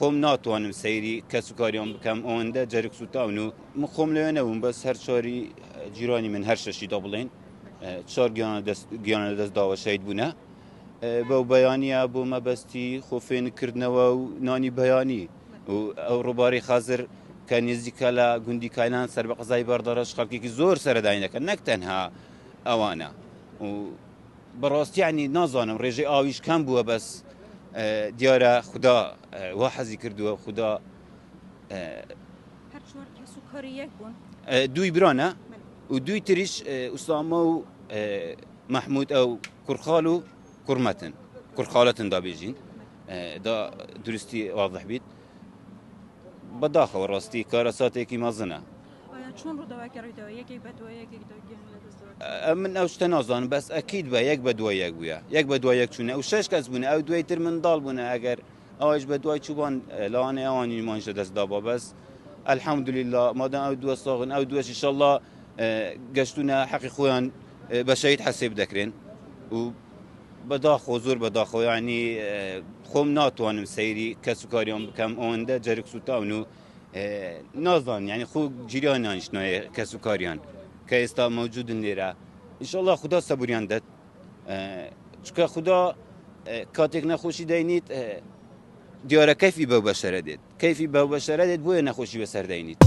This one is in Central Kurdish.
خۆم ناتوانم سەیری کەس و کاریان بکەم ئەوەندە جەرگ سوتاون و من خۆم لەوێ نەبووم بەس هەر چۆری جیرانی من هەر شەشیدا بڵێن چوار گیانە لەدەست داوە شەید بوونە بەو بەیانیە بۆ مەبەستی خۆفێنکردنەوە و نانی بەیانی و ئەو ڕووباری خازر کە نێزیکە لە گوندی کایلان سەر بە قەزای بەردەڕەش خەڵکێکی زۆر سەرداینەکە نەک تەنها ئەوانە و بەڕاستی ینی نازانم ڕێژەی ئاویش کەم بووە بەس دیارە خوددا وا حەزی کردووە خوددا دوی برانە و دوی تریش ئوسامە و مەحموود ئەو کوڕخاڵ و کوڕمەتن کوڕخاڵەتن دابێژین دا درستی واضح بیت بەداخەوە ڕاستی کارە ساتێکی مەزنە من ئەو شتە نازانم بەس ئەکیید بە یەک بە دوای یەک بووە یەک بە دوای یەک چوونە و شەش کەس بوون ئەو دوای تر منداڵ بوون ئەگەر ئەوش بە دوای چوبان لاوانێ ئەوانی مانشە دەستدا بە بەس الحەمدولله مادام ئەو دووە ساغن ئەو دووەش ئینشەڵڵا گەشتونە حەقی خۆیان بە شەهید حەسێب دەکرێن و بەداخۆ زۆر بەداخۆ ینی خۆم ناتوانم سەیری کەس و کاریان بکەم ئەوەندە جەرگ سوتاون و نازان ینی خۆ جیریان نانیشتنایە کەس و کاریان کە ئێستا مەوجودن لێرە ئینشەڵڵا خوددا سەبوریان دەت چکە خوددا کاتێک نەخۆشی دەینیت دیارە کەیفی بەو بەشەرە دێت کەیفی بەو بەشەرە دێت بۆیە نەخۆشی بەسەر دەینیت